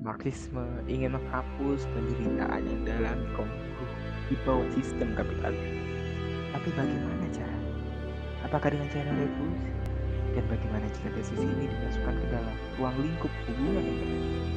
Marxisme ingin menghapus penderitaan yang dalam konghucu di bawah sistem kapitalis. Tapi bagaimana cara? Apakah dengan cara revolusi? Dan bagaimana jika tesis ini dimasukkan ke dalam ruang lingkup hubungan internasional?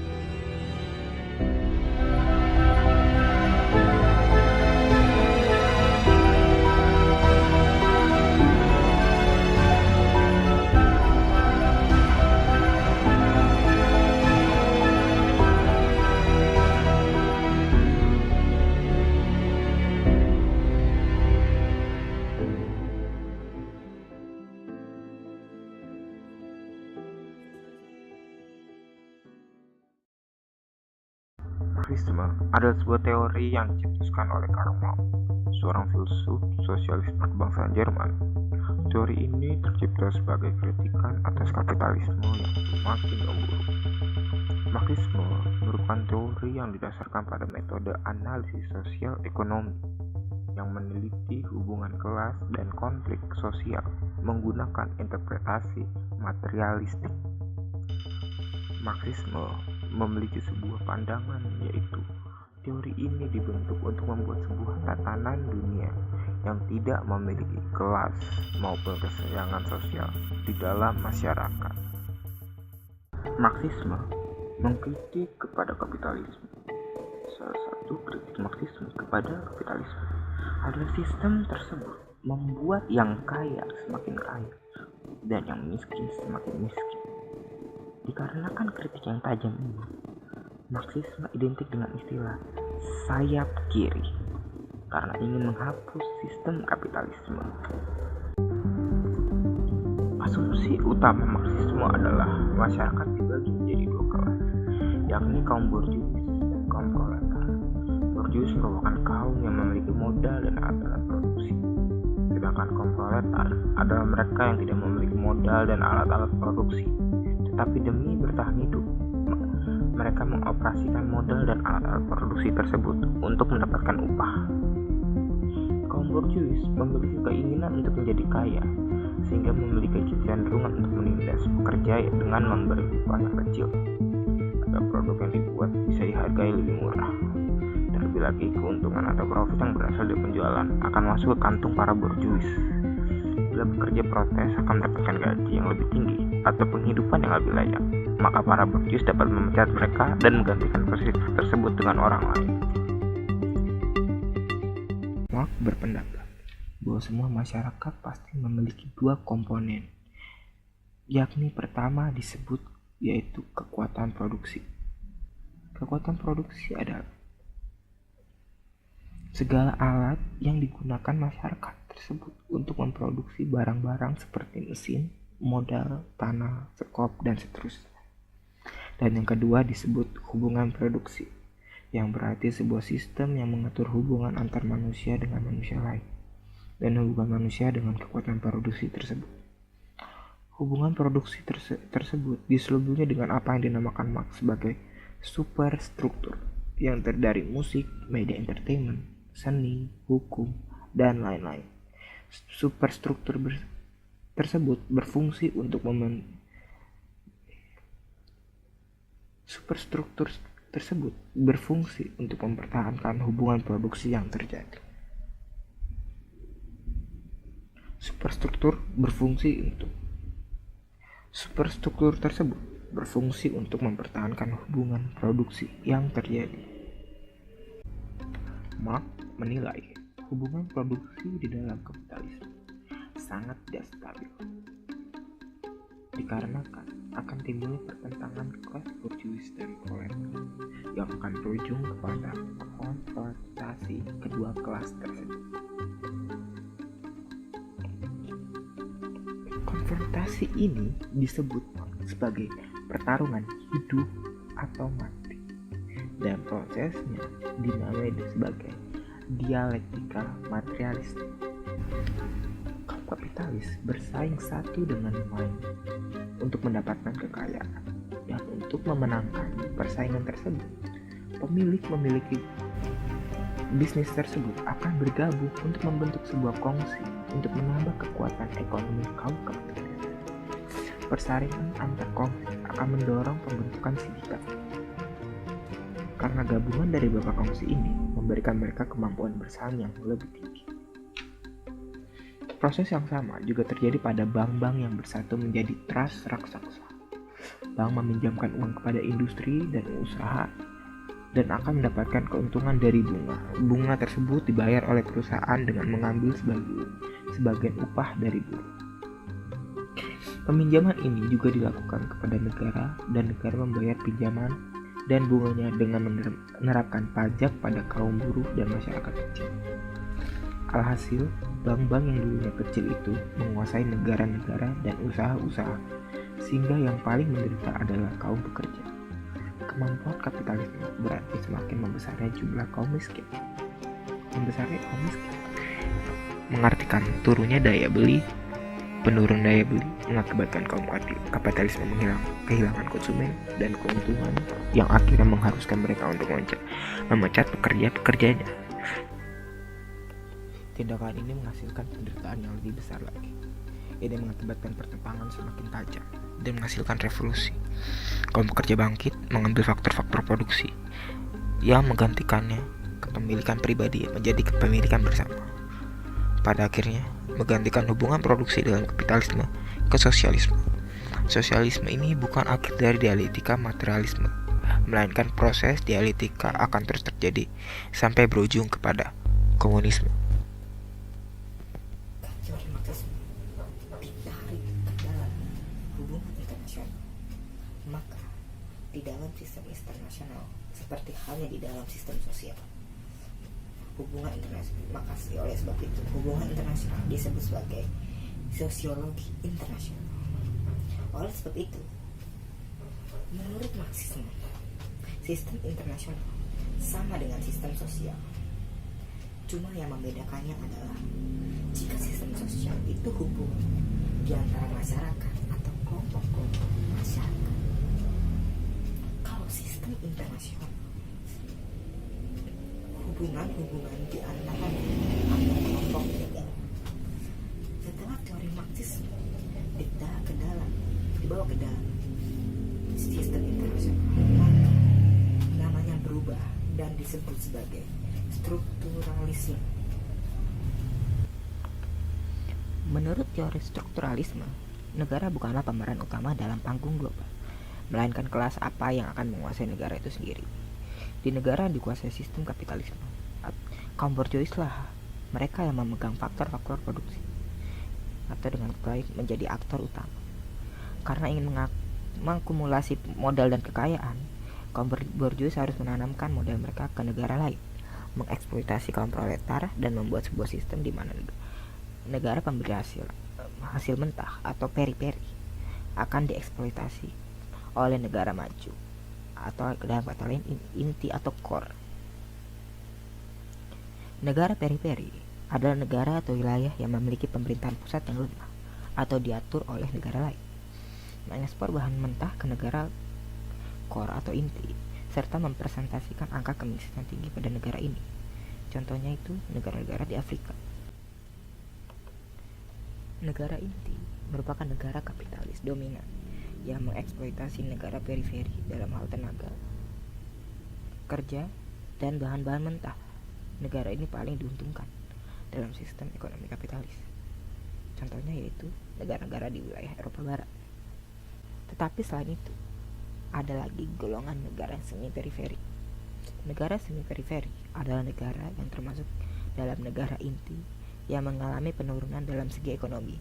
Marxisme adalah sebuah teori yang dicetuskan oleh Karl Marx, seorang filsuf sosialis berkebangsaan Jerman. Teori ini tercipta sebagai kritikan atas kapitalisme yang semakin memburuk. Marxisme merupakan teori yang didasarkan pada metode analisis sosial ekonomi yang meneliti hubungan kelas dan konflik sosial menggunakan interpretasi materialistik. Marxisme memiliki sebuah pandangan, yaitu teori ini dibentuk untuk membuat sebuah tatanan dunia yang tidak memiliki kelas maupun kesenjangan sosial di dalam masyarakat. Marxisme mengkritik kepada kapitalisme. Salah satu kritik Marxisme kepada kapitalisme adalah sistem tersebut membuat yang kaya semakin kaya dan yang miskin semakin miskin. Dikarenakan kritik yang tajam ini, Marxisme identik dengan istilah sayap kiri karena ingin menghapus sistem kapitalisme. Asumsi utama Marxisme adalah masyarakat dibagi menjadi dua kelas, yakni kaum borjuis dan kaum proletar. Borjuis merupakan kaum yang memiliki modal dan alat-alat produksi, sedangkan kaum proletar adalah mereka yang tidak memiliki modal dan alat-alat produksi, tetapi demi bertahan hidup, mereka mengoperasikan modal dan alat-alat produksi tersebut untuk mendapatkan upah. Kaum borjuis memiliki keinginan untuk menjadi kaya, sehingga memiliki kecenderungan untuk menindas pekerja dengan memberi upah yang kecil agar produk yang dibuat bisa dihargai lebih murah. Terlebih lagi, keuntungan atau profit yang berasal dari penjualan akan masuk ke kantung para borjuis. Bila pekerja protes akan mendapatkan gaji yang lebih tinggi atau penghidupan yang lebih layak, maka para borjuis dapat memecat mereka dan menggantikan posisi tersebut dengan orang lain. Marx berpendapat bahwa semua masyarakat pasti memiliki dua komponen, yakni pertama disebut yaitu kekuatan produksi. Kekuatan produksi adalah segala alat yang digunakan masyarakat tersebut untuk memproduksi barang-barang seperti mesin, modal, tanah, sekop, dan seterusnya. Dan yang kedua disebut hubungan produksi, yang berarti sebuah sistem yang mengatur hubungan antar manusia dengan manusia lain, dan hubungan manusia dengan kekuatan produksi tersebut. Hubungan produksi tersebut diselubungi dengan apa yang dinamakan Marx sebagai superstruktur, yang terdiri dari musik, media entertainment, seni, hukum, dan lain-lain. Superstruktur tersebut berfungsi untuk mempertahankan hubungan produksi yang terjadi. Superstruktur tersebut berfungsi untuk mempertahankan hubungan produksi yang terjadi. Marx menilai hubungan produksi di dalam kapitalisme sangat tidak stabil, dikarenakan akan timbulnya pertentangan kelas borjuis dan proletar yang akan berujung kepada konfrontasi kedua kelas tersebut. Konfrontasi ini disebut sebagai pertarungan hidup atau mati, dan prosesnya dinamai sebagai dialektika materialistik. Kaum kapitalis bersaing satu dengan yang lain untuk mendapatkan kekayaan, dan untuk memenangkan persaingan tersebut, pemilik memiliki bisnis tersebut akan bergabung untuk membentuk sebuah kongsi untuk menambah kekuatan ekonomi kaum kapitalis. Persaingan antar kongsi akan mendorong pembentukan sindikat. karena gabungan dari beberapa kongsi ini memberikan mereka kemampuan bersaing yang lebih tinggi. Proses yang sama juga terjadi pada bank-bank yang bersatu menjadi trust raksasa. Bank meminjamkan uang kepada industri dan usaha dan akan mendapatkan keuntungan dari bunga. Bunga tersebut dibayar oleh perusahaan dengan mengambil sebagian upah dari buruh. Peminjaman ini juga dilakukan kepada negara dan negara membayar pinjaman dan bunganya dengan menerapkan pajak pada kaum buruh dan masyarakat kecil. Alhasil, bank-bank yang dulunya kecil itu menguasai negara-negara dan usaha-usaha, sehingga yang paling menderita adalah kaum pekerja. Kemampuan kapitalisme berarti semakin membesarnya jumlah kaum miskin. Membesarnya kaum miskin mengartikan turunnya daya beli. Penurun daya beli mengakibatkan kaum kapitalisme kehilangan konsumen dan keuntungan yang akhirnya mengharuskan mereka untuk memecat pekerja-pekerjanya. Tindakan ini menghasilkan penderitaan yang lebih besar lagi. Ini mengakibatkan pertentangan semakin tajam dan menghasilkan revolusi. Kaum pekerja bangkit mengambil faktor-faktor produksi yang menggantikannya kepemilikan pribadi menjadi kepemilikan bersama. Pada akhirnya menggantikan hubungan produksi dalam kapitalisme ke sosialisme. Sosialisme ini bukan akhir dari dialektika materialisme, melainkan proses dialektika akan terus terjadi sampai berujung kepada komunisme. Teori Marxisme ditarik ke dalam hubungan internasional. Maka di dalam sistem internasional seperti halnya di dalam sistem sosial, hubungan internasional, makasih oleh sebab itu hubungan internasional disebut sebagai sosiologi internasional. Oleh sebab itu, menurut Marxisme, sistem internasional sama dengan sistem sosial. Cuma yang membedakannya adalah jika sistem sosial itu hubungan di antara masyarakat atau kelompok-kelompok masyarakat. Kalau sistem internasional, hubungan di antara kelompok negara. Setelah teori Marxisme dibawa ke dalam sistem internasional, maka namanya berubah dan disebut sebagai strukturalisme. Menurut teori strukturalisme, negara bukanlah pemeran utama dalam panggung global, melainkan kelas apa yang akan menguasai negara itu sendiri. Di negara yang dikuasai sistem kapitalisme, kaum borjuis lah mereka yang memegang faktor-faktor produksi, atau dengan baik menjadi aktor utama. Karena ingin mengakumulasi modal dan kekayaan, kaum borjuis harus menanamkan modal mereka ke negara lain, mengeksploitasi kaum proletar dan membuat sebuah sistem di mana negara pemberi hasil mentah atau periperi akan dieksploitasi oleh negara maju, atau dalam kata lain inti atau core. Negara periperi adalah negara atau wilayah yang memiliki pemerintahan pusat yang lemah atau diatur oleh negara lain, mengekspor bahan mentah ke negara core atau inti, serta mempresentasikan angka kemiskinan tinggi pada negara ini. Contohnya itu negara-negara di Afrika. Negara inti merupakan negara kapitalis dominan yang mengeksploitasi negara periferi dalam hal tenaga, kerja, dan bahan-bahan mentah. Negara ini paling diuntungkan dalam sistem ekonomi kapitalis. Contohnya yaitu negara-negara di wilayah Eropa Barat. Tetapi selain itu, ada lagi golongan negara semi periferi. Negara semi periferi adalah negara yang termasuk dalam negara inti yang mengalami penurunan dalam segi ekonomi.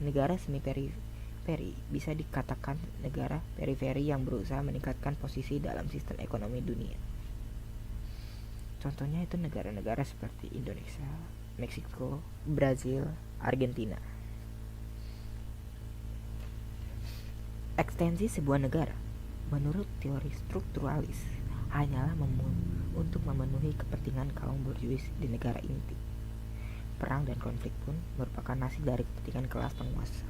Negara semi periferi bisa dikatakan negara periferi yang berusaha meningkatkan posisi dalam sistem ekonomi dunia. Contohnya itu negara-negara seperti Indonesia, Meksiko, Brazil, Argentina. Ekstensi sebuah negara menurut teori strukturalis hanyalah untuk memenuhi kepentingan kaum borjuis di negara inti. Perang dan konflik pun merupakan hasil dari kepentingan kelas penguasa,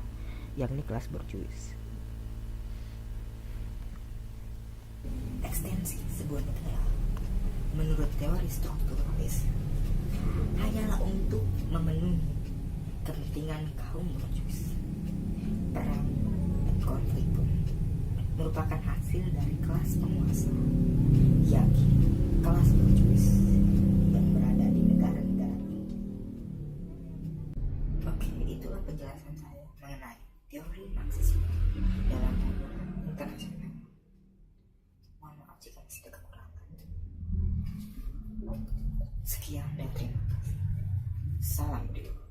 yakni kelas borjuis. Ekstensi sebuah negara menurut teori strukturalis hanyalah untuk memenuhi kepentingan kaum borjuis. Perang dan konflik pun merupakan hasil dari kelas penguasa, yakni penjelasan saya mengenai teori Marxisme dalam hubungan internasional. Mohon maaf jika masih ada kekurangan. Sekian dan terima kasih. Salam dulu.